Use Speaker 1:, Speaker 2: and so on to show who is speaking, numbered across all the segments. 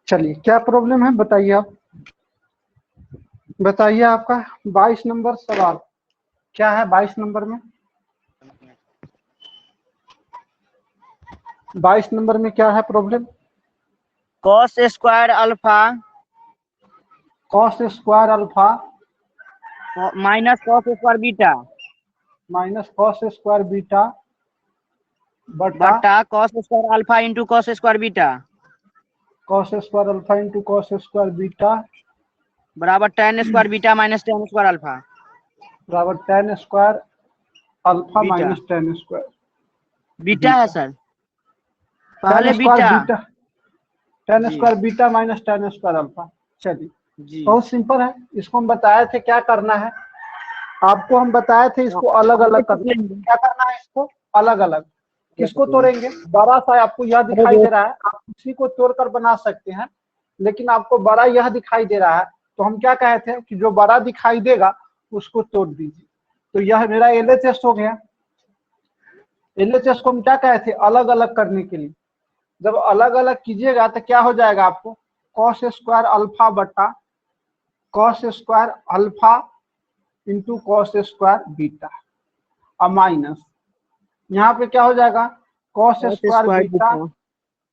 Speaker 1: चलिए क्या प्रॉब्लम है बताइए आप। बताइए आपका 22 नंबर सवाल क्या है। 22 नंबर में 22 नंबर में क्या है problem.
Speaker 2: Cos square alpha
Speaker 1: cos square alpha
Speaker 2: minus cos square beta
Speaker 1: minus cos square beta बटा
Speaker 2: बटा cos square alpha into cos square beta
Speaker 1: cos square alpha into cos square beta
Speaker 2: बराबर tan square beta minus tan square alpha
Speaker 1: बराबर tan square alpha
Speaker 2: beta
Speaker 1: minus tan square
Speaker 2: beta है sir,
Speaker 1: tan
Speaker 2: पहले
Speaker 1: square
Speaker 2: beta
Speaker 1: beta tan
Speaker 2: जी
Speaker 1: square beta minus tan square alpha. चलिए
Speaker 2: जी
Speaker 1: बहुत simple है। इसको हम बताए थे क्या करना है। आपको हम बताए थे इसको अलग अलग करना है। क्या करना है इसको अलग अलग। किसको तोड़ेंगे। बड़ा सा आपको यह दिखाई दे रहा है, आप उसी को तोड़कर बना सकते हैं, लेकिन आपको बड़ा यह दिखाई दे रहा है तो हम क्या कहे थे कि जो बड़ा दिखाई देगा उसको तोड़ दीजिए। तो यह मेरा LHS हो गया। LHS को हम क्या कहे थे अलग अलग करने के लिए। जब अलग अलग कीजिएगा तो क्या हो जाएगा आपको कॉस स्क्वायर अल्फा बटा cos square alpha into cos square beta और माइनस यहाँ पे क्या हो जाएगा कॉस स्क्वायर बीटा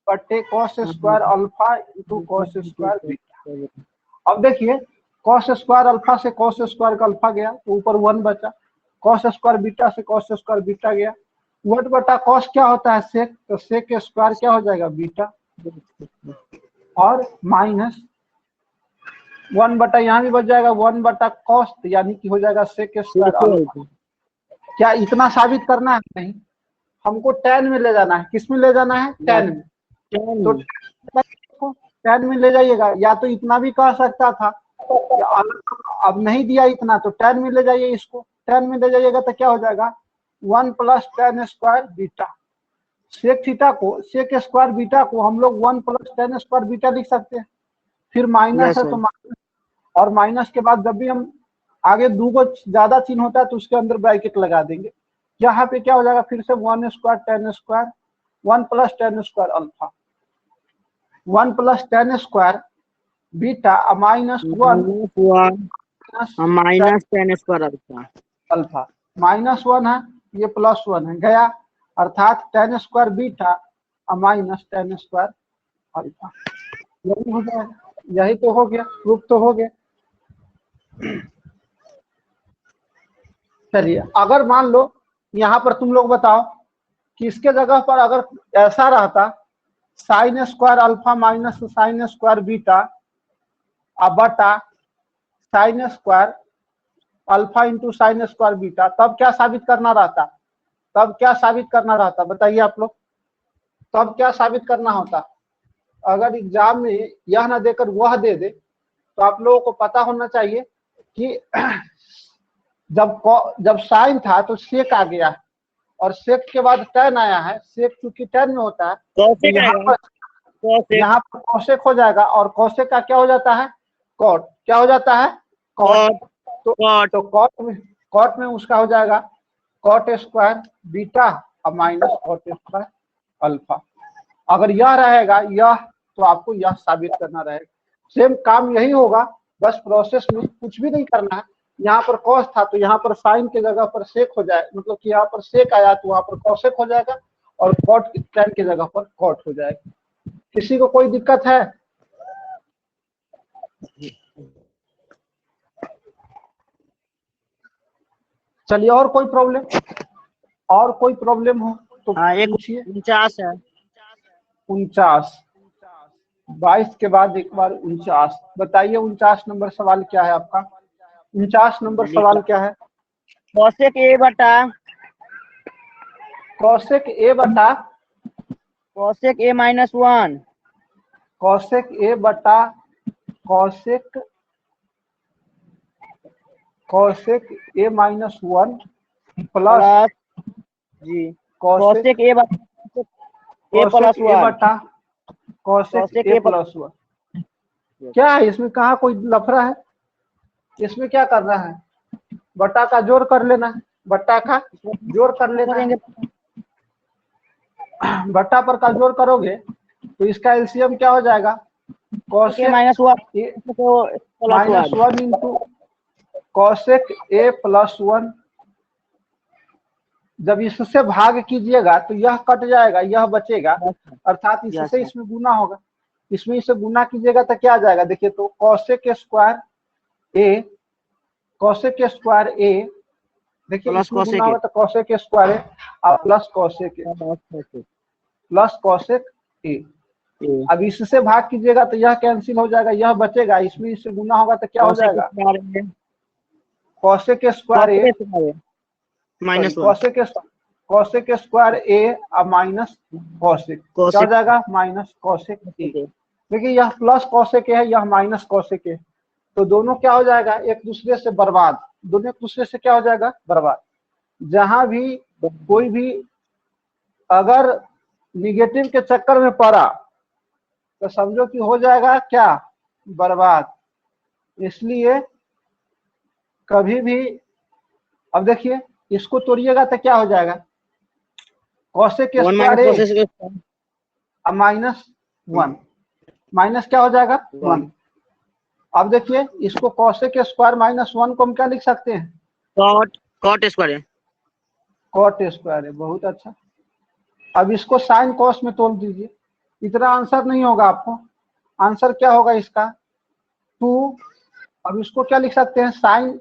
Speaker 1: बटे cos square alpha into cos square beta. अब देखिए कॉस स्क्वायर अल्फा से कॉस स्क्वायर अल्फा गया तो ऊपर 1 बचा। कॉस स्क्वायर बीटा से कॉस स्क्वायर बीटा गया। 1 बटा कॉस क्या होता है सेक, तो सेक के स्क्वायर क्या हो जाएगा बीटा और माइनस 1 बटा यहाँ भी बच जाएगा 1 बटा कॉस यानी कि हो जाएगा सेक स्क्वायर अल्फा। क्या इतना साबित करना है। नहीं, हमको tan में ले जाना है। किस में ले जाना है tan में। तो tan में ले जाइएगा या तो इतना भी कह सकता था, अब नहीं दिया इतना तो tan में ले जाइए। इसको tan में ले जाइएगा तो क्या हो जाएगा 1 plus tan square beta. Sec theta को सेक स्क्वायर बीटा को हम लोग 1 प्लस tan स्क्वायर बीटा लिख सकते हैं। फिर माइनस है तो माइनस और माइनस के बाद जब भी हम आगे दो को ज्यादा चिन्ह होता है तो उसके अंदर ब्रैकेट लगा देंगे। यहाँ पे क्या हो जाएगा फिर से 1 square tan square 1 plus tan square alpha 1 plus tan square beta minus 1
Speaker 2: minus tan square alpha
Speaker 1: alpha minus 1 है ये प्लस 1 है गया अर्थात tan square beta minus tan square alpha. यही हो जाएगा। यही तो हो गया प्रूफ तो हो गया। चलिए अगर मान लो यहाँ पर तुम लोग बताओ कि इसके जगह पर अगर ऐसा रहता sine square alpha minus sine square beta बटा sine square alpha into sine square beta तब क्या साबित करना रहता। तब क्या साबित करना रहता बताइए आप लोग। तब क्या साबित करना होता। अगर एग्जाम में यह ना देकर वह दे दे तो आप लोगों को पता होना चाहिए कि जब साइन था तो सेक आ गया और सेक के बाद tan आया है। सेक चूंकि tan में होता है तो यहाँ पर कौशिक हो जाएगा और कौशिक का क्या हो जाता है कॉट। क्या हो जाता है कॉट। तो कॉट में उसका हो जाएगा कॉट स्क्वायर बीटा और माइनस कॉट स्क्वायर अल्फा। अगर यह रहेगा यह तो आपको यह साबित करना रहेगा। सेम काम यही होगा बस प्रोसेस में कुछ भी नहीं करना है। यहाँ पर कॉस था तो यहाँ पर साइन के जगह पर सेक हो जाए मतलब कि यहाँ पर सेक आया तो वहां पर कॉसेक हो जाएगा और कॉट tan के जगह पर कॉट हो जाएगा। किसी को कोई दिक्कत है। चलिए और कोई प्रॉब्लम हो तो पूछिए।
Speaker 2: 49 है
Speaker 1: 49 22 के बाद एक बार 49 बताइए। 49 नंबर सवाल क्या है आपका। 49 नंबर सवाल क्या है।
Speaker 2: कौशिक ए बटा
Speaker 1: कौशिक ए बटा
Speaker 2: कौशिक ए माइनस 1
Speaker 1: कौशिक ए बटा कौशिक ए माइनस 1 प्लस
Speaker 2: जी कौशिक ए बटा ए प्लस 1
Speaker 1: बटा कौशिक ए प्लस 1। क्या है इसमें कहाँ कोई लफड़ा है। इसमें क्या करना है बटा का जोड़ कर लेना है। बट्टा का जोड़ कर लेना है। बट्टा पर का जोड़ करोगे तो इसका एलसीएम क्या हो जाएगा cosec
Speaker 2: minus one
Speaker 1: minus one into cosec ए प्लस वन। जब इससे भाग कीजिएगा तो यह कट जाएगा, यह बचेगा, अर्थात इससे इसमें गुना होगा। इसमें इसे गुना कीजिएगा तो क्या आ जाएगा, देखिए तो cosec square A, cosec square A, देखिए इसमें गुना होगा तो कॉसेक स्क्वायर ए और प्लस कॉसेक ए, प्लस कॉसेक ए। अब इससे भाग कीजिएगा तो यह कैंसिल हो जाएगा, यह बचेगा, इसमें इससे गुना होगा तो क्या हो जाएगा, कॉसेक स्क्वायर ए माइनस कॉसेक स्क्वायर ए और माइनस कॉसेक, क्या हो जाएगा, माइनस कॉसेक ए। देखिए यह प्लस कॉसेक है, यह माइनस कॉसेक है, तो दोनों क्या हो जाएगा, एक दूसरे से बर्बाद, दोनों एक दूसरे से क्या हो जाएगा, बर्बाद। जहां भी कोई भी अगर निगेटिव के चक्कर में पड़ा तो समझो कि हो जाएगा क्या, बर्बाद। इसलिए कभी भी, अब देखिए इसको तोड़िएगा तो क्या हो जाएगा, कॉसेक स्क्वायर ए माइनस वन, माइनस क्या हो जाएगा, वन। अब देखिए इसको कॉसेक स्क्वायर माइनस वन को हम क्या लिख सकते हैं,
Speaker 2: कॉट स्क्वायर,
Speaker 1: कॉट स्क्वायर है, बहुत अच्छा। अब इसको साइन कॉस में तोड़ दीजिए, इतना आंसर नहीं होगा आपको, आंसर क्या होगा इसका 2। अब इसको क्या लिख सकते हैं, साइन,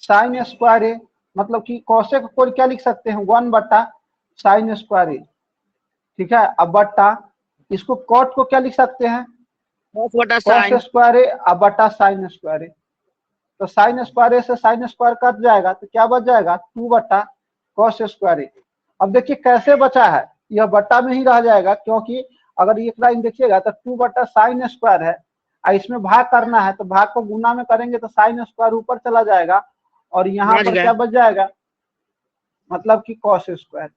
Speaker 1: साइन स्क्वायर ए, मतलब कि कॉसेक को क्या लिख सकते हैं 1 बटा साइन स्क्वायर ए, ठीक है। अब बट्टा इसको कॉट को क्या लिख सकते हैं, कॉस स्क्वायर ए अब बटा साइन स्क्वायर ए, तो साइन स्क्वायर ए से साइन स्क्वायर कट जाएगा तो क्या बच जाएगा 2 बटा कॉस स्क्वायर ए। अब देखिए कैसे बचा है, यह बट्टा में ही रह जाएगा, क्योंकि अगर एक लाइन देखिएगा तो 2 बटा साइन स्क्वायर है, इसमें भाग करना है तो भाग को गुना में करेंगे तो साइन स्क्वायर ऊपर चला जाएगा और यहाँ पर क्या बच जाएगा, मतलब कि कॉस स्क्वायर।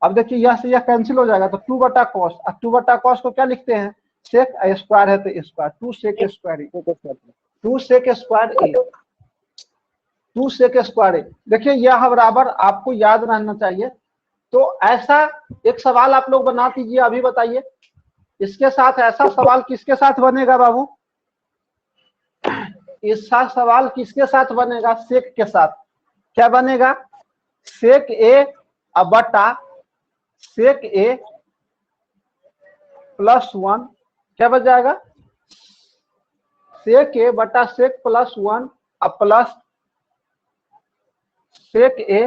Speaker 1: अब देखिए यह से यह कैंसिल हो जाएगा तो 2 बटा कॉस, और 2 बटा कॉस को क्या लिखते हैं, सेक स्क्वायर है तो square, 2 sec square, 2 sec square A, 2 sec square A. देखिए यह बराबर आपको याद रहना चाहिए। तो ऐसा एक सवाल आप लोग बना दीजिए, अभी बताइए इसके साथ ऐसा सवाल किसके साथ बनेगा बाबू, इसका सवाल किसके साथ बनेगा, सेक के साथ। क्या बनेगा, सेक ए अब बटा सेक ए प्लस 1, क्या बच जाएगा, सेक ए बटा सेक प्लस 1 अब प्लस सेक ए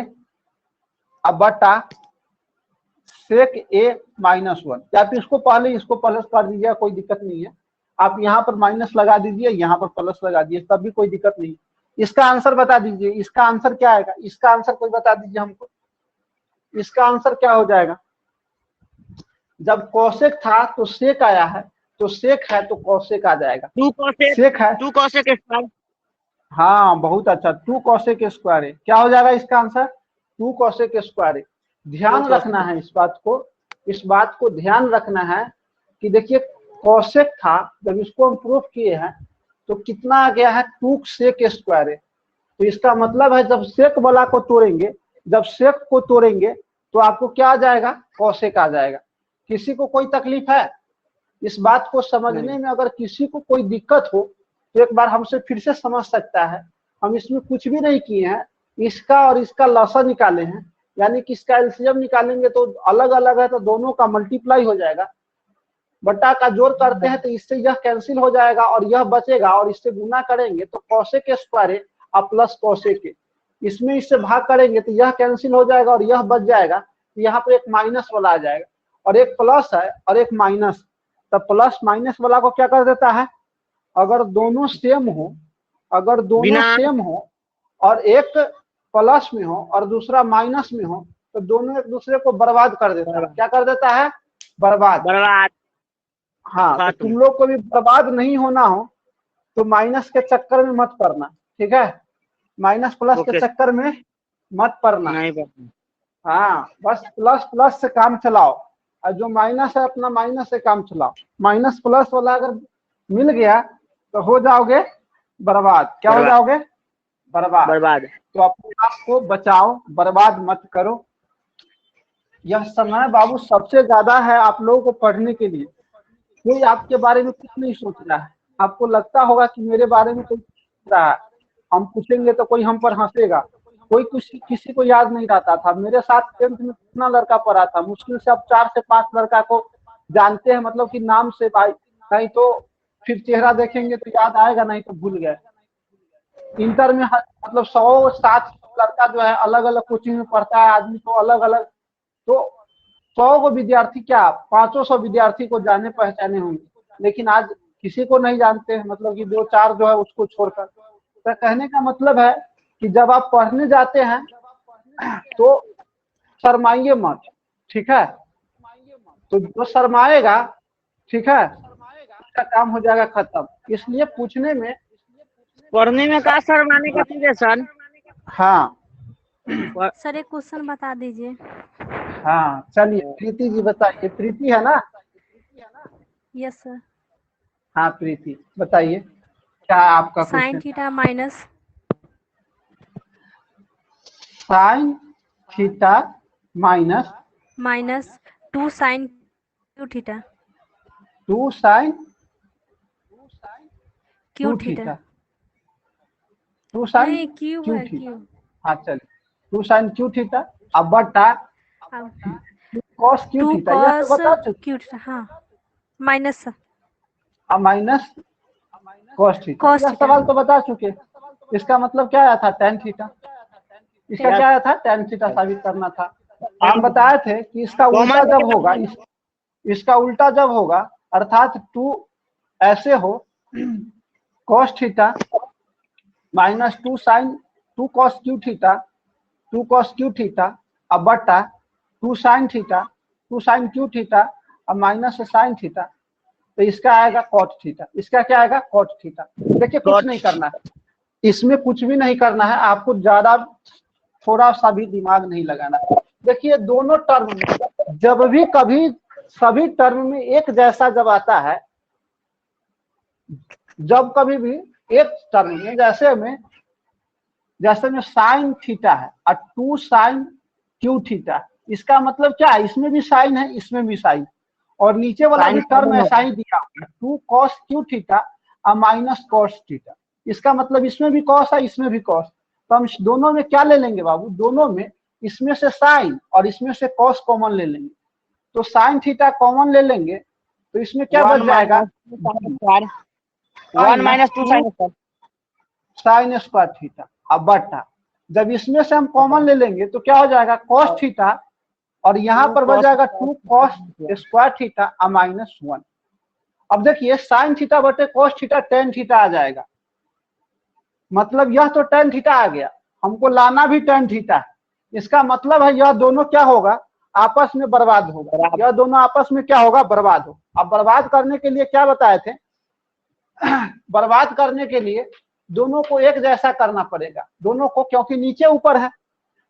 Speaker 1: अब बटा सेक ए माइनस 1। आप इसको पहले इसको प्लस कर दीजिए, कोई दिक्कत नहीं है, आप यहाँ पर माइनस लगा दीजिए, यहाँ पर प्लस लगा दीजिए, तब भी कोई दिक्कत नहीं। इसका आंसर बता दीजिए, इसका आंसर क्या आएगा, इसका आंसर कोई बता दीजिए हमको, इसका आंसर क्या हो जाएगा। जब कॉसेक था तो सेक आया है, तो सेक है तो कॉसेक आ जाएगा, सेक है
Speaker 2: 2 कॉसेक स्क्वायर,
Speaker 1: हाँ बहुत अच्छा, 2 कॉसेक स्क्वायर है, क्या हो जाएगा इसका आंसर 2 कॉसेक स्क्वायर है। ध्यान रखना है इस बात को, इस बात को ध्यान रखना है कि देखिए कॉसेक था, जब इसको हम प्रूफ किए हैं तो कितना आ गया है 2 सेक स्क्वायर है। तो इसका मतलब है जब सेक वाला को तोड़ेंगे, जब सेक को तोड़ेंगे तो आपको क्या आ जाएगा, कॉसेक आ जाएगा। किसी को कोई तकलीफ है इस बात को समझने में, अगर किसी को कोई दिक्कत हो तो एक बार हमसे फिर से समझ सकता है। हम इसमें कुछ भी नहीं किए हैं, इसका और इसका लसा निकाले हैं, यानी कि इसका एलसीएम निकालेंगे तो अलग अलग है तो दोनों का मल्टीप्लाई हो जाएगा, बट्टा का जोड़ करते हैं तो इससे यह कैंसिल हो जाएगा और यह बचेगा, और इससे गुना करेंगे तो कॉसेक स्क्वायर है और प्लस कॉसेक है, इसमें इससे भाग करेंगे तो यह कैंसिल हो जाएगा और यह बच जाएगा। तो यहाँ पर एक माइनस वाला आ जाएगा और एक प्लस है और एक माइनस, तो प्लस माइनस वाला को क्या कर देता है, अगर दोनों सेम हो, अगर दोनों सेम हो और एक प्लस में हो और दूसरा माइनस में हो तो दोनों एक दूसरे को बर्बाद कर देता है। क्या कर देता है, बर्बाद। हाँ, तो तुम लोग को भी बर्बाद नहीं होना हो तो माइनस के चक्कर में मत पड़ना, ठीक है, माइनस प्लस के चक्कर में मत पड़ना। हाँ, बस प्लस प्लस से काम चलाओ और जो माइनस है अपना माइनस से काम चलाओ। माइनस प्लस वाला अगर मिल गया तो हो जाओगे बर्बाद। क्या हो जाओगे, बर्बाद। तो अपने आप को बचाओ, बर्बाद मत करो। यह समय बाबू सबसे ज्यादा है आप लोगों को पढ़ने के लिए, कोई आपके बारे में कुछ नहीं सोच रहा है। आपको लगता होगा कि मेरे बारे में कोई सोच रहा है, हम पूछेंगे तो कोई हम पर हंसेगा। कोई कुछ किसी को याद नहीं रहता था। मेरे साथ 10th में कितना लड़का पढ़ा था, मुश्किल से अब 4 से 5 लड़का को जानते हैं, मतलब कि नाम से भाई, नहीं तो फिर चेहरा देखेंगे तो याद आएगा, नहीं तो भूल गए। इंटर में मतलब 100-7 लड़का जो है अलग अलग कोचिंग में पढ़ता है, आदमी तो अलग अलग, तो 100 को विद्यार्थी क्या 500 विद्यार्थी को जाने पहचाने होंगे, लेकिन आज किसी को नहीं जानते हैं, मतलब कि 2-4 जो है उसको छोड़कर। तो कहने का मतलब है कि जब आप पढ़ने जाते हैं तो शर्माइए मत, ठीक है। तो जो शर्माएगा, ठीक है, उसका काम हो जाएगा खत्म। इसलिए पूछने में,
Speaker 2: पढ़ने में का शर्माने का चीज है सर?
Speaker 1: हाँ
Speaker 3: सर एक क्वेश्चन बता दीजिए।
Speaker 1: हाँ चलिए प्रीति जी बताइए। प्रीति है ना?
Speaker 3: Yes sir.
Speaker 1: हाँ प्रीति बताइए क्या है आपका
Speaker 3: sine
Speaker 1: question.
Speaker 3: Theta minus
Speaker 1: sine theta minus
Speaker 3: 2 sine Q theta
Speaker 1: 2 sine
Speaker 3: Q
Speaker 1: 2
Speaker 3: theta.
Speaker 1: Theta 2 sine
Speaker 3: नहीं क्यू
Speaker 1: क्यू
Speaker 3: है
Speaker 1: थीटा।
Speaker 3: क्यू।
Speaker 1: हाँ चलिए 2 साइन क्यू थीटा अब बटा कॉस क्यू
Speaker 3: 2
Speaker 1: थीटा, यह तो
Speaker 3: कॉस
Speaker 1: बता चुके।
Speaker 3: क्यू थीटा, हाँ माइनस
Speaker 1: अब माइनस कॉस थीटा,
Speaker 3: कॉस
Speaker 1: यह
Speaker 3: थीटा।
Speaker 1: सवाल तो बता चुके। इसका मतलब क्या आया था? Tan theta. इसका क्या आया था? टेन थीटा साबित करना था। हम बताए थे कि इसका उल्टा जब होगा, इसका उल्टा जब होगा, अर्थात 2 ऐसे हो, cos theta minus 2 sine 2 cos Q theta 2 cos Q theta अब बटा 2 sine theta 2 sine Q theta अब माइनस साइन थीटा, तो इसका आएगा कॉट थीटा। इसका क्या आएगा? Cot theta. देखिए कुछ नहीं करना है, इसमें कुछ भी नहीं करना है आपको, ज्यादा थोड़ा सा भी दिमाग नहीं लगाना है। देखिए दोनों टर्म में जब भी कभी सभी टर्म में एक जैसा जब आता है, जब कभी भी एक टर्म में जैसे में साइन थीटा है और 2 साइन क्यू थीटा, इसका मतलब क्या है? इसमें भी साइन है, इसमें भी साइन, और नीचे वाला भी टर्म ऐसा ही दिया हुआ है 2 कॉस क्यू थीटा और माइनस कॉस थीटा। इसका मतलब इसमें भी कॉस है, इसमें भी कॉस। तो हम दोनों में क्या ले लेंगे बाबू? दोनों में इसमें से साइन और इसमें से कॉस कॉमन ले लेंगे। तो साइन थीटा कॉमन ले लेंगे तो इसमें क्या बच जाएगा?
Speaker 2: 1 माइनस 2
Speaker 1: साइन स्क्वायर थीटा अब बटा, जब इसमें से हम कॉमन ले लेंगे तो क्या हो जाएगा? कॉस थीटा, और यहाँ पर बच जाएगा 2 कॉस स्क्वायर थीटा और माइनस 1। अब देखिए साइन थीटा बटे कॉस थीटा टेन थीटा आ जाएगा, मतलब यह तो टेन थीटा आ गया, हमको लाना भी टेन थीटा है। इसका मतलब है यह दोनों क्या होगा? आपस में बर्बाद होगा। यह दोनों आपस में क्या होगा? बर्बाद हो। अब बर्बाद करने के लिए क्या बताए थे? बर्बाद करने के लिए दोनों को एक जैसा करना पड़ेगा, दोनों को, क्योंकि नीचे ऊपर है,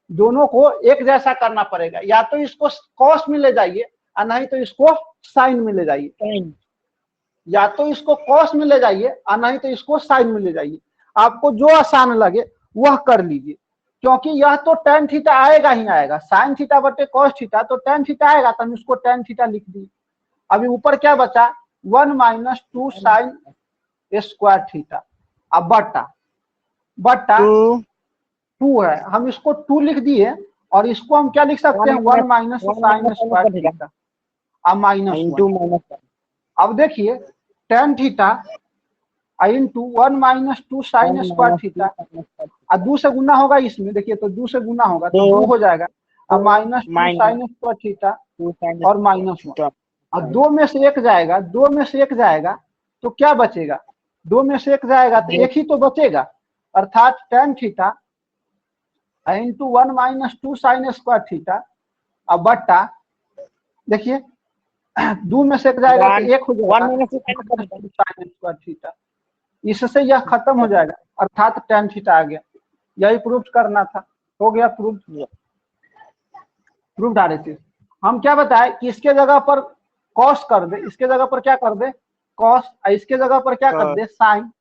Speaker 1: दोनों को एक जैसा करना पड़ेगा। या तो इसको कॉस में ले जाइए और नहीं तो इसको साइन में ले जाइए, या तो इसको कॉस में ले जाइए और नहीं तो इसको साइन में ले जाइए। आपको जो आसान लगे वह कर लीजिए, क्योंकि यह तो टेन थीटा आएगा ही आएगा। साइन थीटा बटे कॉस थीटा तो टेन थीटा आएगा, तो हम इसको टेन थीटा लिख दिए। अभी ऊपर क्या बचा? 1 माइनस 2 साइन स्क्वायर थीटा अब बटा 2 है, हम इसको 2 लिख दिए, और इसको हम क्या लिख सकते हैं? 1 माइनस साइन स्क्वायर थीटा अब माइनस 1। अब देखिए tan theta into 1 minus 2 sine square theta, और 2 से गुना होगा इसमें, देखिए तो 2 से गुना होगा तो 2 हो जाएगा, अब माइनस 2 साइन स्क्वायर थीटा और माइनस 1। और 2 में से 1 जाएगा, 2 में से 1 जाएगा तो क्या बचेगा? 2 में से 1 जाएगा तो 1 ही तो बचेगा, अर्थात tan theta into 1 minus 2 sine square theta अब बट्टा, देखिए 2 में से 1 जाएगा तो 1 हो जाएगा साइन स्क्वायर थीटा। इससे यह खत्म हो जाएगा, अर्थात टेन थीटा आ गया। यही प्रूफ करना था, हो गया प्रूफ। प्रूफ डायरेक्टिव हम क्या बताए कि इसके जगह पर कॉस कर दे, इसके जगह पर क्या कर दे? कॉस, इसके जगह पर क्या कर दे? साइन।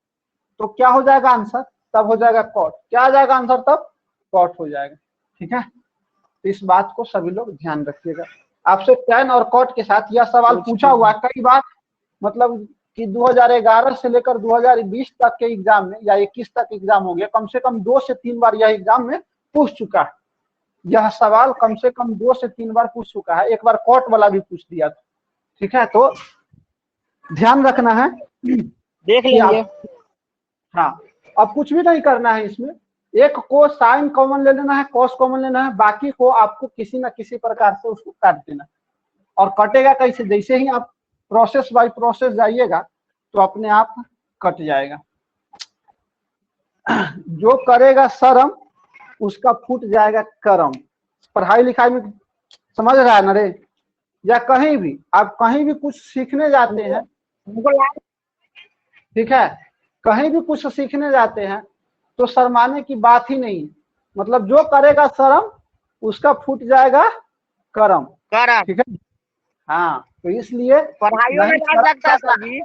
Speaker 1: तो क्या हो जाएगा आंसर? तब हो जाएगा कॉट। क्या आ जाएगा आंसर? तब कॉट हो जाएगा। ठीक है, तो इस बात को सभी लोग ध्यान रखिएगा। आपसे टेन और कॉट के साथ यह सवाल पूछा हुआ कई बार, मतलब कि 2011 से लेकर 2020 तक के एग्जाम में या 21 तक एग्जाम हो गया, कम से कम 2 से 3 बार यह एग्जाम में पूछ चुका है। यह सवाल कम से कम 2 से 3 बार पूछ चुका है, एक बार कोर्ट वाला भी पूछ दिया था। ठीक है, तो ध्यान रखना है,
Speaker 2: देख लेंगे।
Speaker 1: हाँ, अब कुछ भी नहीं करना है इसमें, एक को साइन कॉमन ले लेना है, कॉस कॉमन लेना है, बाकी को आपको किसी ना किसी प्रकार से उसको काट देना। और कटेगा कैसे, जैसे ही आप प्रोसेस बाय प्रोसेस जाइएगा तो अपने आप कट जाएगा। जो करेगा शर्म उसका फूट जाएगा करम। पढ़ाई लिखाई में समझ रहा है ना रे, या कहीं भी आप कहीं भी कुछ सीखने जाते हैं, ठीक है, कहीं भी कुछ सीखने जाते हैं तो शर्माने की बात ही नहीं। मतलब जो करेगा शर्म उसका फूट जाएगा करम, ठीक है। हाँ, तो इसलिए
Speaker 2: पढ़ाइयों में डर लगता है सर जी।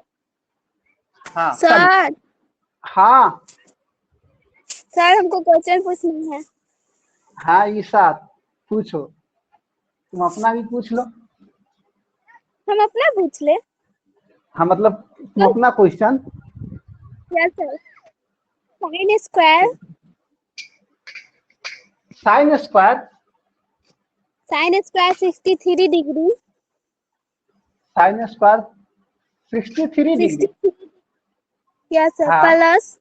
Speaker 1: हाँ
Speaker 4: सर
Speaker 1: हाँ
Speaker 4: सर हमको क्वेश्चन पूछना है।
Speaker 1: हाँ ईशा पूछो, तुम अपना भी पूछ लो।
Speaker 4: हम अपना पूछ ले।
Speaker 1: हाँ मतलब तुम अपना question.
Speaker 4: Yes sir. Sine square
Speaker 1: sine square
Speaker 4: 63 degree.
Speaker 1: Sine square 63 degree.
Speaker 4: Yes sir.
Speaker 1: हाँ।
Speaker 4: प्लस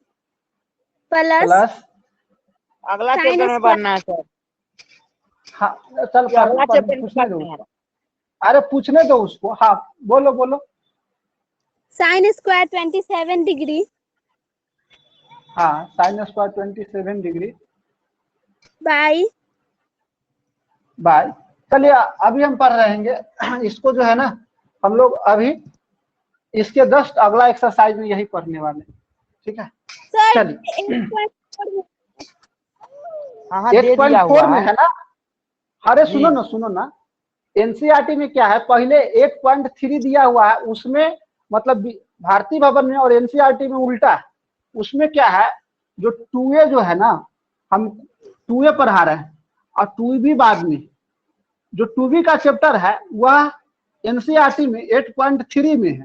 Speaker 1: प्लस
Speaker 2: अगला
Speaker 4: Sin
Speaker 2: चैप्टर में
Speaker 4: square।
Speaker 2: पढ़ना है सर।
Speaker 1: हाँ चल
Speaker 2: ये अगला चैप्टर में
Speaker 1: पूछने दो,
Speaker 2: पढ़ना है।
Speaker 1: अरे पूछने दो उसको। हाँ बोलो बोलो।
Speaker 4: साइन स्क्वायर 27 डिग्री
Speaker 1: हाँ sine square 27 degree
Speaker 4: bye.
Speaker 1: Bye. चलिए अभी हम पढ़ रहेंगे इसको, जो है ना हम लोग अभी इसके जस्ट अगला एक्सरसाइज में यही पढ़ने वाले हैं, ठीक है।
Speaker 4: सर
Speaker 1: चलिए
Speaker 2: 8.4
Speaker 1: में है ना। अरे सुनो ना एनसीईआरटी में क्या है, पहले 8.3 दिया हुआ है, उसमें मतलब भारतीय भवन में और एनसीईआरटी में उल्टा है। उसमें क्या है, जो 2A जो है ना, हम 2A पढ़ा रहे हैं और 2B बाद में, जो 2B का चैप्टर है वह एनसीईआरटी में 8.3 में है,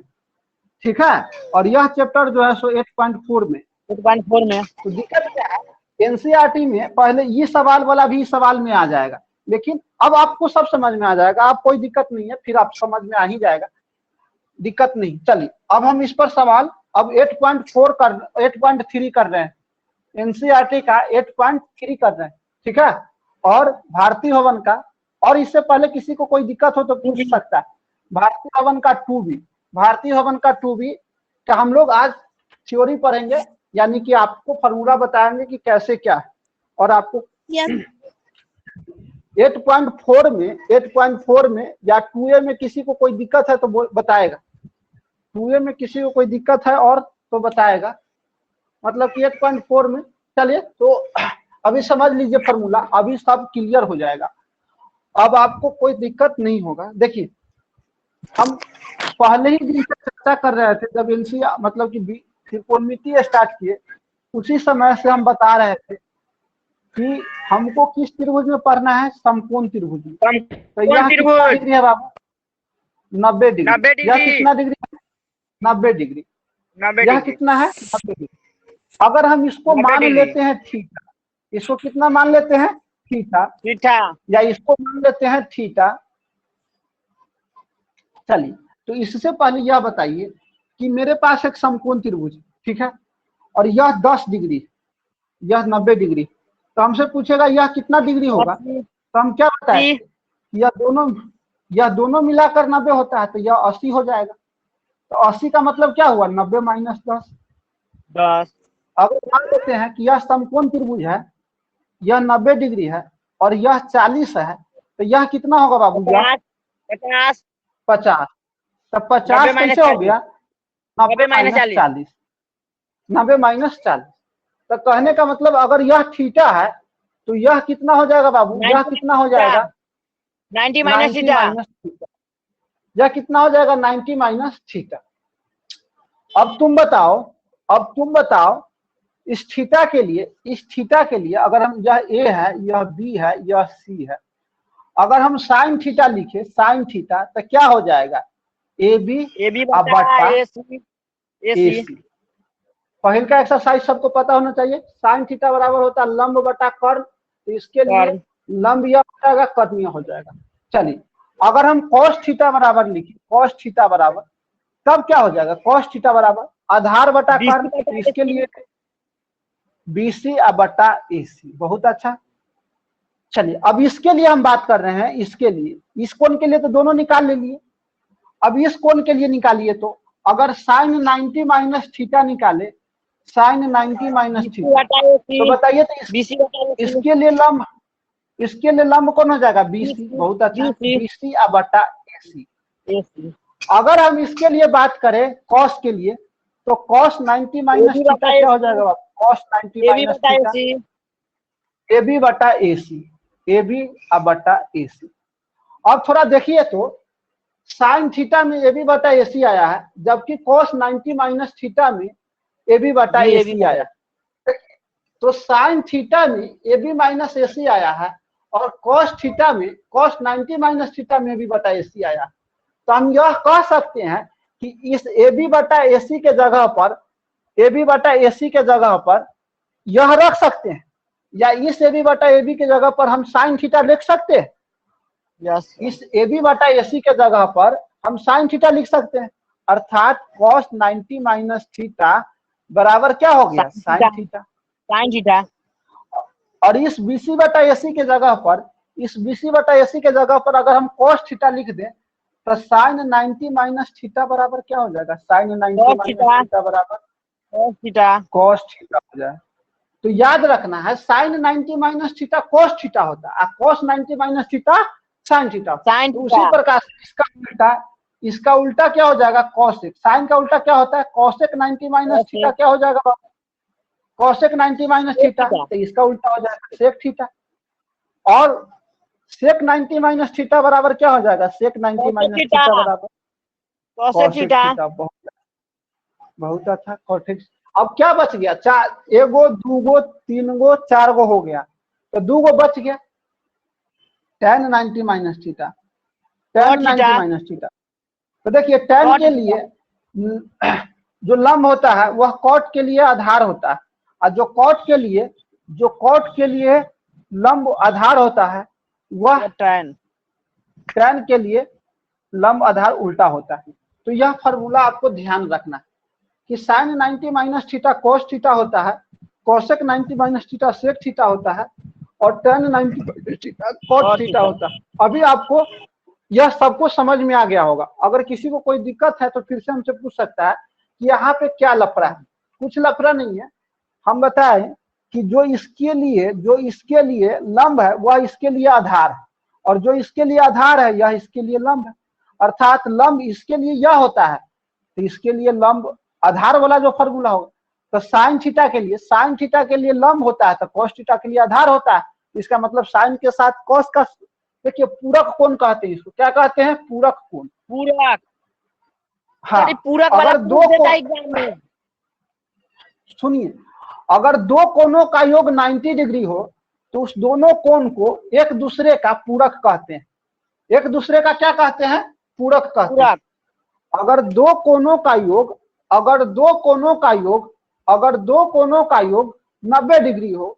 Speaker 1: ठीक है। और यह चैप्टर जो है सो 8.4 में।
Speaker 2: 8.4 में।
Speaker 1: तो दिक्कत क्या है, एनसीईआरटी में पहले ये सवाल वाला भी सवाल में आ जाएगा, लेकिन अब आपको सब समझ में आ जाएगा, आप कोई दिक्कत नहीं है, फिर आप समझ में आ ही जाएगा, दिक्कत नहीं। चलिए अब हम इस पर सवाल अब 8.3 कर रहे हैं, एनसीईआरटी का 8.3 कर रहे हैं, ठीक है। और भारतीय भवन का, और इससे पहले किसी को कोई दिक्कत हो तो पूछ सकता है, भारतीय भवन का 2B, भारतीय भवन का 2B का हम लोग आज थ्योरी पढ़ेंगे, यानी कि आपको फॉर्मूला बताएंगे कि कैसे क्या है। और आपको
Speaker 4: यस
Speaker 1: 8.4 में या 2A में किसी को कोई दिक्कत है तो बताएगा, 2A में किसी को कोई दिक्कत है और तो बताएगा, मतलब कि 8.4 में। चलिए तो अभी समझ लीजिए फॉर्मूला, अभी सब क्लियर हो जाएगा, अब आपको कोई दिक्कत नहीं होगा। देखिए हम पहले ही दिन से चर्चा कर रहे थे, जब एनसीईआरटी मतलब कि त्रिकोणमिति स्टार्ट किए, उसी समय से हम बता रहे थे कि हमको किस त्रिभुज में पढ़ना है, समकोण त्रिभुज में। तो यह कितना डिग्री है बाबू, 90 डिग्री। यह कितना डिग्री है, 90 डिग्री। यह कितना है, 90 डिग्री। अगर हम इसको मान लेते हैं थीटा, इसको कितना मान लेते हैं, थीटा, या इसको मान लेते हैं थीटा। चलिए तो इससे पहले यह बताइए कि मेरे पास एक समकोण त्रिभुज, ठीक है, और यह 10 डिग्री, यह 90 डिग्री। तो हमसे पूछेगा यह कितना डिग्री होगा, तो हम क्या बताएं, यह दोनों मिलाकर 90 होता है, तो यह 80 हो जाएगा। तो 80 का मतलब क्या हुआ, 90 माइनस 10। अगर मान लेते हैं कि यह समकोण त्रिभुज है, यह 90 डिग्री है और यह 40 है, तो यह कितना होगा बाबू, 50। तो 50 कैसे हो गया, 90 माइनस 40, 90 माइनस 40। तो कहने का मतलब अगर यह थीटा है तो यह कितना हो जाएगा बाबू, यह कितना हो जाएगा,
Speaker 2: 90 माइनस थीटा।
Speaker 1: यह कितना हो जाएगा, 90 माइनस थीटा। अब तुम बताओ इस थीटा के लिए अगर हम, यह ए है, यह बी है, यह सी है, अगर हम साइन थीटा लिखे, साइन थीटा, तो क्या हो जाएगा, ए बी
Speaker 2: AB
Speaker 1: बटा
Speaker 2: बटा AC AC
Speaker 1: पहल का एक्सरसाइज सबको पता होना चाहिए। साइन थीटा बराबर होता है लंब बटा कर्ण, तो इसके लिए
Speaker 2: कर्ण।
Speaker 1: लंब यह हो जाएगा, कर्ण यह हो जाएगा। चलिए अगर हम cos थीटा बराबर लिखें, cos थीटा बराबर तब क्या हो जाएगा, cos थीटा बराबर आधार बटा
Speaker 2: BC
Speaker 1: कर्ण,
Speaker 2: बटा
Speaker 1: तो इसके
Speaker 2: AC
Speaker 1: लिए BC बटा AC। बहुत अच्छा। चलिए अब इसके लिए हम बात कर रहे हैं, इसके लिए इस कोण के लिए तो दोनों निकाल ले लिए, अब इस कोण के लिए निकालिए। तो अगर साइन 90 माइनस थीटा निकाले, साइन 90 माइनस
Speaker 2: BC
Speaker 1: थीटा,
Speaker 2: बटा
Speaker 1: तो
Speaker 2: AC
Speaker 1: बताइए तो
Speaker 2: BC बटा AC
Speaker 1: इसके लिए लंब कौन हो जाएगा, BC। बहुत अच्छा,
Speaker 2: BC
Speaker 1: BC बटा AC।
Speaker 2: AC
Speaker 1: अगर हम इसके लिए बात करें कॉस के लिए, तो कॉस 90 माइनस
Speaker 2: AB
Speaker 1: थीटा
Speaker 2: बटा
Speaker 1: क्या हो
Speaker 2: AC
Speaker 1: जाएगा, कॉस 90
Speaker 2: AB
Speaker 1: माइनस
Speaker 2: बटा
Speaker 1: थीटा
Speaker 2: AC
Speaker 1: AB बटा AC, AB बटा AC। अब थोड़ा देखिए तो साइन थीटा में AB बटा AC आया है, जबकि कॉस 90 माइनस थीटा में AB बटा
Speaker 2: भी
Speaker 1: AC आया है। तो साइन थीटा में AB माइनस AC आया है और कॉस थीटा में कॉस 90 माइनस थीटा में AB बटा AC आया है। तो हम यह कह सकते हैं कि इस AB बटा AC के जगह पर, AB बटा AC के जगह पर यह रख सकते हैं, या इस AB बटा AB के जगह पर हम साइन थीटा लिख सकते हैं।
Speaker 2: यस
Speaker 1: इस AB बटा AC के जगह पर हम साइन थीटा लिख सकते हैं, अर्थात cos 90 माइनस थीटा बराबर क्या हो गया, साइन थीटा।
Speaker 2: Sine theta.
Speaker 1: और इस BC बटा AC के जगह पर, इस BC बटा AC के जगह पर अगर हम cos थीटा लिख दें, तो साइन 90 माइनस थीटा बराबर क्या हो जाएगा, sine 90
Speaker 2: cos
Speaker 1: minus
Speaker 2: theta.
Speaker 1: Theta बराबर
Speaker 2: cos थीटा
Speaker 1: cos थीटा हो जाए। तो याद रखना है sine 90 minus theta cos theta होता है, cos 90 minus theta sine theta.
Speaker 2: Sine
Speaker 1: तो
Speaker 2: थीटा।
Speaker 1: उसी प्रकार से इसका उल्टा क्या हो जाएगा, cosec। साइन का उल्टा क्या होता है, cosec 90 माइनस थीटा क्या हो जाएगा, cosec 90 माइनस थीटा। तो इसका उल्टा हो जाएगा sec थीटा। और sec 90 माइनस थीटा बराबर क्या हो जाएगा, sec 90 माइनस थीटा बराबर
Speaker 2: cosec थीटा।
Speaker 1: बहुत अच्छा, कॉसेक। अब क्या बच गया, चार, एगो दूगो तीनगो चारगो हो गया, तो दूगो बच गया, tan 90 minus theta, tan 90 minus theta. तो देखिए tan के लिए जो लंब होता है वह कॉट के लिए आधार होता है, और जो कॉट के लिए लंब आधार होता है वह
Speaker 2: tan
Speaker 1: के लिए लंब आधार उल्टा होता है। तो यह फार्मूला आपको ध्यान रखना है कि sine 90 minus theta cos theta होता है, cosec 90 minus theta sec theta होता है, और tan 90 minus theta cot theta होता है। अभी आपको यह सबको समझ में आ गया होगा। अगर किसी को कोई दिक्कत है तो फिर से हमसे पूछ सकता है कि यहाँ पे क्या लफड़ा है। कुछ लफड़ा नहीं है, हम बताएं कि जो इसके लिए लंब है वह इसके लिए आधार है, और जो इसके लिए आधार है यह इसके लिए लंब है। अर्थात लंब इसके लिए यह होता है, तो इसके लिए लंब आधार वाला जो फॉर्मूला होगा, तो साइन थीटा के लिए लंब होता है, तो cos थीटा के लिए आधार होता है। इसका मतलब साइन के साथ cos का, देखिए पूरक कोण कहते हैं इसको, क्या कहते हैं, पूरक कोण।
Speaker 2: पूरक।
Speaker 1: हाँ,
Speaker 2: पूरक
Speaker 1: अगर दो कोण, सुनिए, अगर दो कोणों का योग 90 डिग्री हो तो उस दोनों कोण को एक दूसरे का पूरक कहते हैं। एक दूसरे का क्या कहते हैं, पूरक कहते हैं। अगर दो कोणों का योग 90 डिग्री हो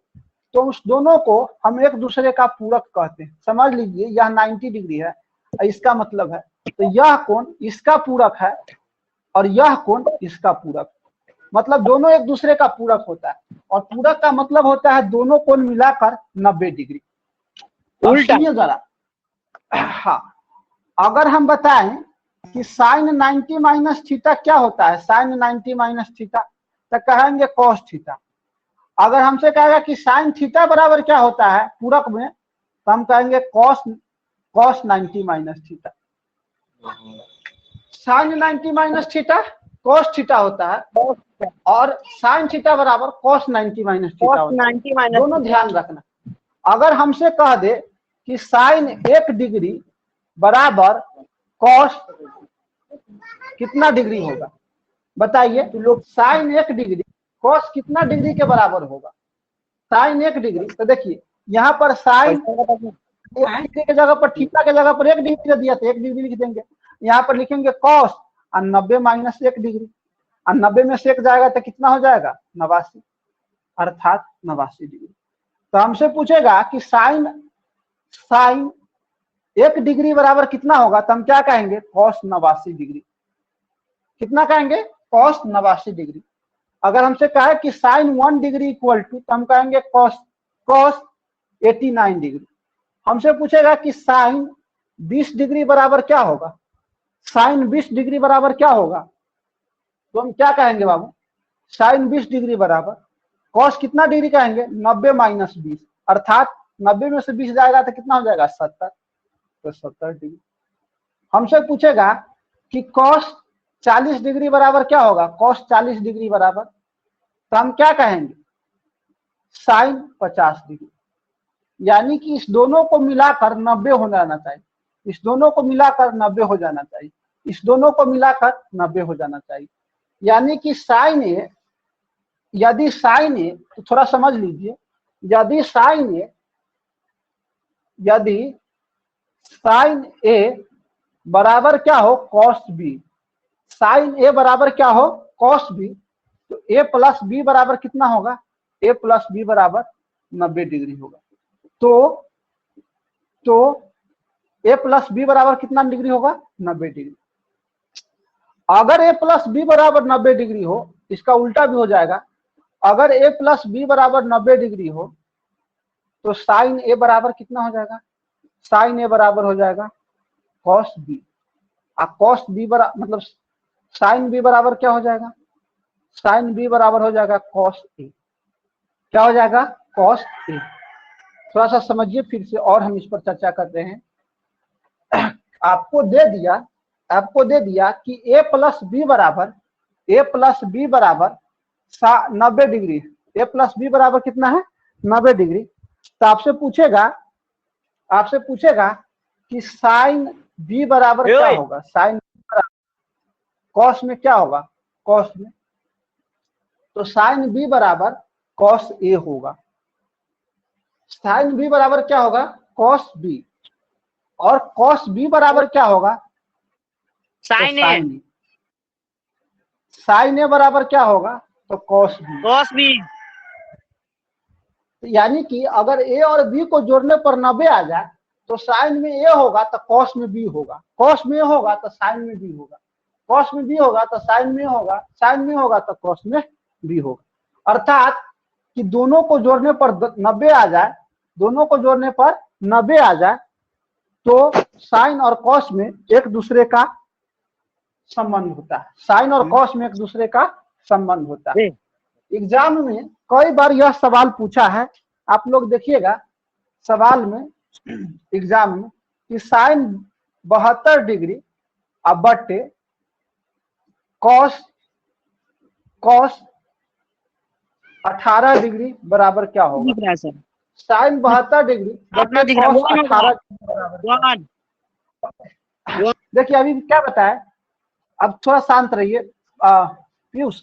Speaker 1: तो उस दोनों को हम एक दूसरे का पूरक कहते हैं। समझ लीजिए यह 90 डिग्री है, इसका मतलब है तो यह कोण इसका पूरक है और यह कोण इसका पूरक, मतलब दोनों एक दूसरे का पूरक होता है। और पूरक का मतलब होता है दोनों कोण मिलाकर 90 डिग्री। सुनिए जरा, हाँ, अगर हम बताएं कि साइन 90 माइनस थीटा क्या होता है, साइन 90 माइनस थीटा, तो कहेंगे cos थीटा। अगर हमसे कहेगा कि साइन थीटा बराबर क्या होता है पूरक में, तो हम कहेंगे cos 90 minus theta. Sine 90 minus theta cos theta होता है, और साइन थीटा बराबर cos 90 माइनस थीटा होता है। दोनों ध्यान रखना। अगर हमसे कह दे कि साइन 1 डिग्री बराबर cos कितना डिग्री होगा, बताइए तो लोग, साइन 1 डिग्री cos कितना डिग्री के बराबर होगा, साइन 1 डिग्री। तो देखिए यहाँ पर साइन 1 डिग्री के जगह पर थीटा के जगह पर 1 डिग्री दिया तो 1 डिग्री लिख देंगे, यहाँ पर लिखेंगे कॉस और 90 माइनस 1 डिग्री, और 90 में से 1 जाएगा तो कितना हो जाएगा 89, अर्थात 89 डिग्री। तो हमसे पूछेगा कि साइन 1 डिग्री बराबर कितना होगा, तो हम क्या कहेंगे कॉस 89 डिग्री। कितना कहेंगे कॉस 89 डिग्री। अगर हमसे कहे कि साइन 1 डिग्री इक्वल टू, तो हम कहेंगे कॉस 89 डिग्री। हमसे पूछेगा कि साइन 20 डिग्री बराबर क्या होगा, साइन 20 डिग्री बराबर क्या होगा, तो हम क्या कहेंगे बाबू, साइन 20 डिग्री बराबर कॉस कितना डिग्री कहेंगे 90 माइनस 20, अर्थात 90 में से 20 जाएगा तो कितना हो जाएगा 70, तो 70 डिग्री। हमसे पूछेगा कि कॉस 40 डिग्री बराबर क्या होगा, कॉस 40 डिग्री बराबर, तो हम क्या कहेंगे साइन 50 डिग्री। यानी कि इस दोनों को मिलाकर 90 हो जाना चाहिए, इस दोनों को मिलाकर 90 हो जाना चाहिए, इस दोनों को मिलाकर 90 हो जाना चाहिए। यानी कि साइन ए, यदि साइन ए, तो थोड़ा समझ लीजिए, यदि साइन ए बराबर क्या हो कॉस बी, साइन ए बराबर क्या हो कॉस बी, तो ए प्लस बी बराबर कितना होगा, ए प्लस बी बराबर 90 डिग्री होगा। तो ए प्लस बी बराबर कितना डिग्री होगा 90 डिग्री। अगर ए प्लस बी बराबर 90 डिग्री हो, इसका उल्टा भी हो जाएगा, अगर ए प्लस बी बराबर 90 डिग्री हो तो साइन ए बराबर कितना हो जाएगा, साइन ए बराबर हो जाएगा कॉस बी, और कॉस बी बराबर मतलब साइन बी बराबर क्या हो जाएगा, साइन बी बराबर हो जाएगा कॉस ए, क्या हो जाएगा कॉस ए। थोड़ा सा समझिए फिर से, और हम इस पर चर्चा करते हैं। आपको दे दिया कि ए प्लस बी बराबर 90 डिग्री, ए प्लस बी बराबर कितना है 90 डिग्री। तो आपसे पूछेगा कि साइन बी बराबर क्या होगा, साइन कॉस में क्या होगा, कॉस में, तो साइन बी बराबर कॉस ए होगा, साइन बी बराबर क्या होगा कॉस बी, और कॉस बी बराबर क्या होगा
Speaker 2: साइन ए,
Speaker 1: साइन ए बराबर क्या होगा तो कॉस बी। यानी कि अगर ए और बी को जोड़ने पर 90 आ जाए तो साइन में ए होगा तो कॉस में बी होगा, कॉस में होगा तो साइन में बी होगा, कॉस में बी होगा तो साइन में होगा, साइन में होगा तो कॉस में बी होगा। अर्थात कि दोनों को जोड़ने पर 90 आ जाए, दोनों को जोड़ने पर 90 आ जाए तो साइन और कॉस में एक दूसरे का संबंध होता है, साइन और कॉस में एक दूसरे का संबंध होता है। एग्जाम में कई बार यह सवाल पूछा है, आप लोग देखिएगा सवाल में एग्जाम में कि साइन 72 डिग्री अब बट्टे कॉस 18 डिग्री बराबर क्या होगा, साइन 72 डिग्री बट्टे कॉस 18 डिग्री। देखिए अभी क्या बताए, अब थोड़ा शांत रहिए पीयूष,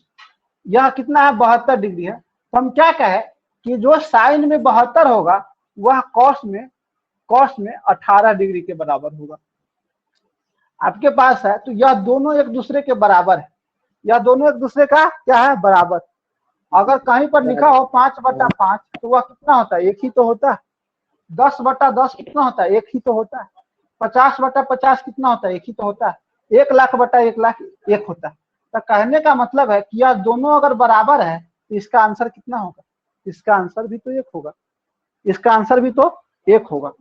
Speaker 1: यह कितना है 72 डिग्री है, तो हम क्या कहे कि जो साइन में 72 होगा वह कॉस में 18 डिग्री के बराबर होगा। आपके पास है तो यह दोनों एक दूसरे के बराबर है, यह दोनों एक दूसरे का क्या है बराबर। अगर कहीं पर लिखा हो 5/5 तो वह कितना होता है, एक ही तो होता है। 10/10 कितना होता है, एक ही तो होता है। 50/50 कितना होता है, एक ही तो होता है। 1,00,000/1,00,000 एक होता है। तो कहने का मतलब है कि यह दोनों अगर बराबर है तो इसका आंसर कितना होगा, इसका आंसर भी तो एक होगा, इसका आंसर भी तो एक होगा।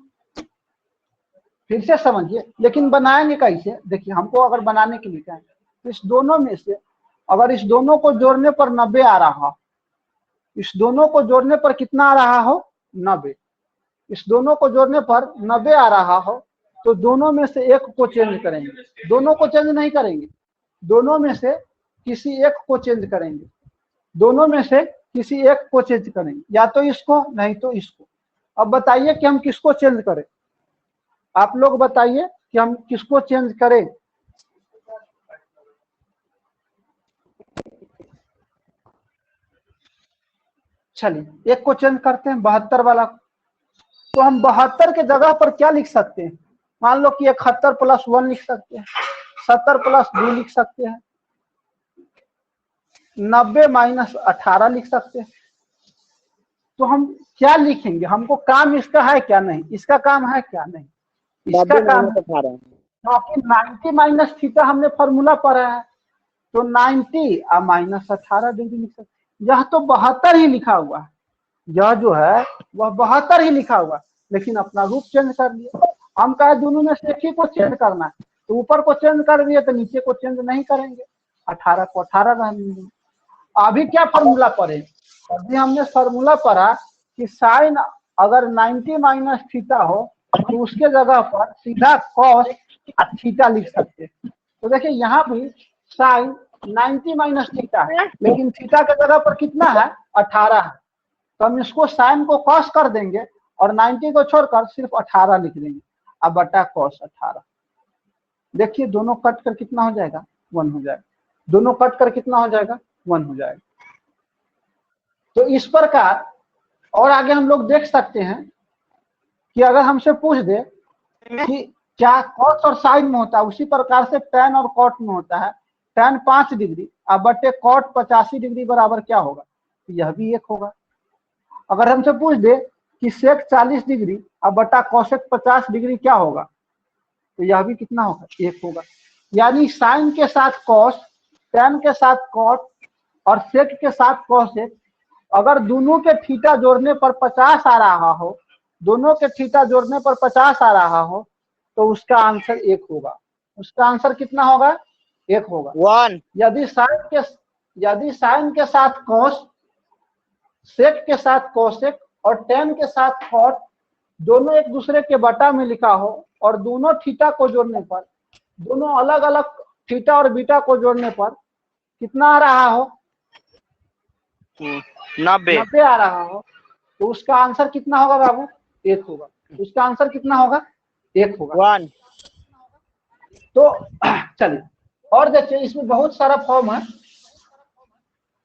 Speaker 1: फिर से समझिए, लेकिन बनाएंगे कैसे, देखिए हमको अगर बनाने के लिए कहें तो इस दोनों में से अगर इस दोनों को जोड़ने पर 90 आ रहा हो, इस दोनों को जोड़ने पर कितना आ रहा हो 90, इस दोनों को जोड़ने पर 90 आ रहा हो तो दोनों में से एक को चेंज करेंगे, दोनों को चेंज नहीं करेंगे, दोनों में से किसी एक को चेंज करेंगे, दोनों में से किसी एक को चेंज करेंगे, या तो इसको नहीं तो इसको। अब बताइए कि हम किसको चेंज करें, आप लोग बताइए कि हम किसको चेंज करें। चलिए एक को चेंज करते हैं 72 वाला, तो हम 72 के जगह पर क्या लिख सकते हैं, मान लो कि 71 + 1 लिख सकते हैं। 70 प्लस 2 लिख सकते हैं, 90 माइनस 18 लिख सकते हैं। तो हम क्या लिखेंगे, हमको काम इसका है क्या, नहीं इसका काम है क्या, नहीं इसका काम है। तो आपकी 90 माइनस थीटा हमने फॉर्मूला पढ़ा है, तो 90 और माइनस 18 डिग्री लिख सकते। यह तो 72 ही लिखा हुआ है, यह जो है वह 72 ही लिखा हुआ है, लेकिन अपना रूप चेंज कर लिया। हम कहा दोनों में से एक ही को चेंज करना है, तो ऊपर को चेंज कर दिए तो नीचे को चेंज नहीं करेंगे, 18 को 18 रहने देंगे। अभी क्या फॉर्मूला पढ़े, अभी हमने फॉर्मूला पढ़ा कि साइन अगर 90 माइनस थीटा हो तो उसके जगह पर सीधा कॉस थीटा लिख सकते हैं। तो देखिए यहाँ भी साइन 90 माइनस थीटा है, लेकिन थीटा के जगह पर कितना है, 18 है। तो हम इसको साइन को कॉस कर देंगे और 90 को छोड़कर सिर्फ 18 लिख देंगे, अब बटा कॉस 18। देखिए दोनों कट कर कितना हो जाएगा, 1 हो जाएगा। दोनों कट कर कितना हो जाएगा, 1 हो जाएगा। तो इस प्रकार और आगे हम लोग देख सकते हैं कि अगर हमसे पूछ दे कि क्या कॉस और साइन में होता है, उसी प्रकार से टैन और कॉट में होता है। टैन 5 डिग्री अब बटे कॉट 85 डिग्री बराबर क्या होगा, तो यह भी 1 होगा। अगर हमसे पूछ दे कि सेक 40 डिग्री अब बटा कॉसेक 50 डिग्री क्या होगा, तो यह भी कितना होगा, 1 होगा। यानी साइन के साथ कॉस, टैन के साथ कॉट और सेक के साथ कॉसेक, अगर दोनों के थीटा जोड़ने पर 50 आ रहा हो, दोनों के थीटा जोड़ने पर 50 आ रहा हो, तो उसका आंसर 1 होगा। उसका आंसर कितना होगा, 1 होगा।
Speaker 2: 1।
Speaker 1: यदि साइन के साथ कॉस, सेक के साथ कोसेक और टैन के साथ कॉट दोनों एक दूसरे के बटा में लिखा हो और दोनों थीटा को जोड़ने पर, दोनों अलग अलग थीटा और बीटा को जोड़ने पर कितना आ रहा हो, 90 आ रहा हो, तो उसका आंसर कितना होगा बाबू, 1 होगा। उसका आंसर कितना होगा, 1 होगा।
Speaker 2: 1।
Speaker 1: तो चलिए और देखिए, इसमें बहुत सारा फॉर्म है।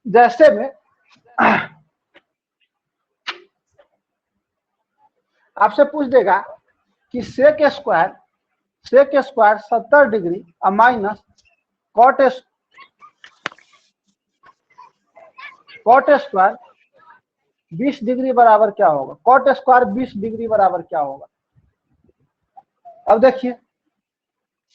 Speaker 1: जैसे में आपसे पूछ देगा कि सेक स्क्वायर 70 डिग्री और माइनस कॉट स्क्वायर 20 डिग्री बराबर क्या होगा, कॉट स्क्वायर 20 डिग्री बराबर क्या होगा। अब देखिए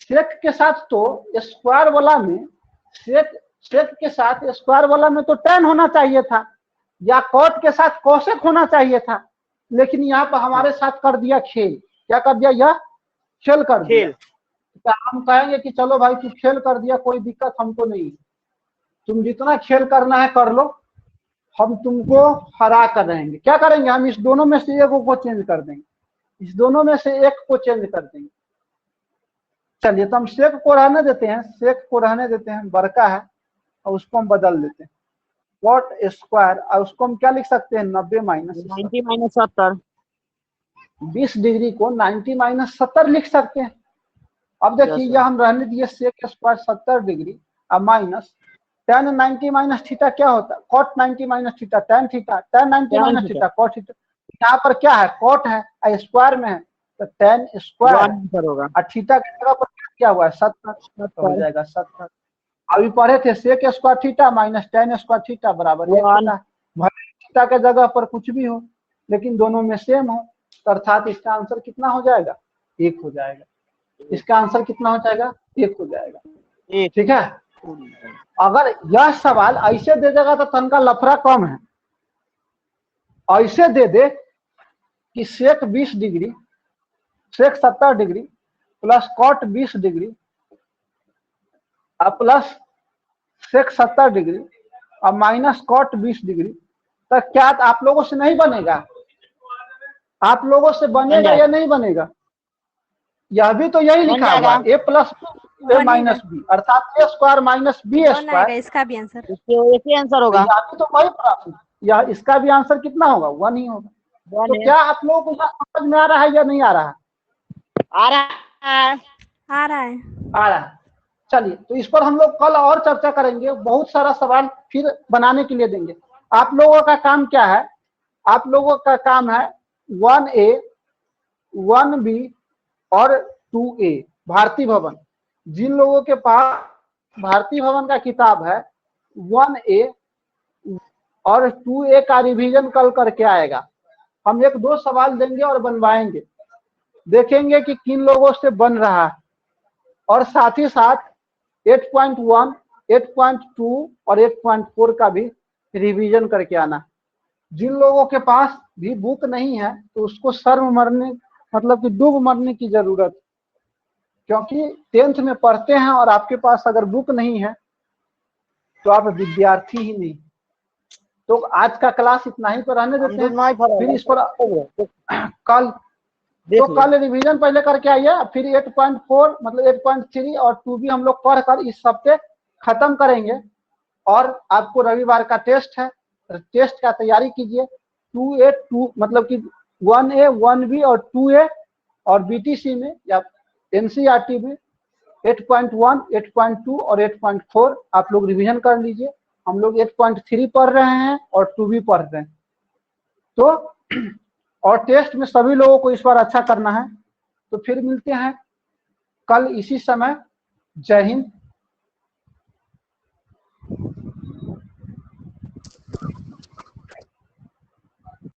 Speaker 1: सेक के साथ तो स्क्वायर वाला में, सेक के साथ स्क्वायर वाला में तो टैन होना चाहिए था, या कॉट के साथ कोसेक होना चाहिए था, लेकिन यहाँ पर हमारे साथ कर दिया खेल। क्या कर दिया, यह खेल कर दिया। तो हम कहेंगे कि चलो भाई तू खेल कर दिया, कोई दिक्कत हमको नहीं, तुम जितना खेल करना है कर लो, हम तुमको हरा कर रहेंगे। क्या करेंगे, हम इस दोनों में से एक को चेंज कर देंगे, इस दोनों में से एक को चेंज कर देंगे। चलिए तो हम सेक को रहने देते हैं, सेक को रहने देते हैं, बड़का है, और उसको हम बदल देते हैं कॉट स्क्वायर, और उसको हम क्या लिख सकते हैं, 90 माइनस
Speaker 2: 70।
Speaker 1: 20 डिग्री को 90 माइनस 70 लिख सकते हैं। अब देखिए यह हम रहने दिए सेक स्क्वायर 70 डिग्री और माइनस टैन 90 माइनस थीटा क्या होता है, cot 90 minus theta tan theta, tan 90 minus theta cot theta. यहाँ पर क्या है, कॉट है और स्क्वायर में है, तो टैन स्क्वायर
Speaker 2: होगा
Speaker 1: और थीटा की जगह पर क्या हुआ है, 70, तो हो जाएगा 70। अभी पढ़े थे sec square theta minus tan square theta बराबर 1 होता है। भले थीटा के जगह पर कुछ भी हो, लेकिन दोनों में सेम हो, तो अर्थात इसका आंसर कितना हो जाएगा, 1 हो जाएगा। इसका आंसर कितना हो जाएगा, 1 हो जाएगा। ठीक है। अगर यह सवाल ऐसे दे देगा तो तनका लफड़ा कम है। ऐसे दे दे कि सेक 20 डिग्री, सेक 70 डिग्री प्लस कॉट 20 डिग्री और प्लस सेक 70 डिग्री और माइनस कॉट 20 डिग्री, तो क्या आप लोगों से नहीं बनेगा, आप लोगों से बनेगा या नहीं बनेगा। यह भी तो यही लिखा हुआ है, ए प्लस ए माइनस बी, अर्थात ए स्क्वायर माइनस बी स्क्वायर,
Speaker 3: इसका भी आंसर,
Speaker 2: एक ही आंसर होगा।
Speaker 1: तो वही प्रश्न, यह इसका भी आंसर कितना होगा, 1 ही होगा। तो क्या आप लोगों को समझ में आ रहा है या नहीं आ रहा है,
Speaker 2: आ रहा है,
Speaker 3: आ रहा है,
Speaker 1: आ रहा है। चलिए तो इस पर हम लोग कल और चर्चा करेंगे, बहुत सारा सवाल फिर बनाने के लिए देंगे। आप लोगों का काम क्या है, आप लोगों का काम है 1A 1B और 2A भारती भवन, जिन लोगों के पास भारतीय भवन का किताब है 1A और 2A का रिवीजन कल करके आएगा। हम 1-2 सवाल देंगे और बनवाएंगे, देखेंगे कि किन लोगों से बन रहा है। और साथ ही साथ 8.1, 8.2 और 8.4 का भी रिवीजन करके आना। जिन लोगों के पास भी बुक नहीं है तो उसको शर्म मरने मतलब कि डूब मरने की जरूरत, क्योंकि 10th में पढ़ते हैं और आपके पास अगर बुक नहीं है तो आप विद्यार्थी ही नहीं। तो आज का क्लास इतना ही पर रहने देते हैं, फिर इस पर कल कल रिवीजन पहले करके आइए, फिर 8.4 मतलब 8.3 और 2 भी हम लोग पढ़कर इस हफ्ते खत्म करेंगे। और आपको रविवार का टेस्ट है, टेस्ट का तैयारी कीजिए। 2A 2 मतलब कि 1A 1B और 2A और BTC में या NCERT में 8.1, 8.2 और 8.4 आप लोग रिवीजन कर लीजिए। हम लोग 8.3 पढ़ रहे हैं और 2 भी पढ़ रहे हैं। तो और टेस्ट में सभी लोगों को इस बार अच्छा करना है। तो फिर मिलते हैं कल इसी समय। जय हिंद।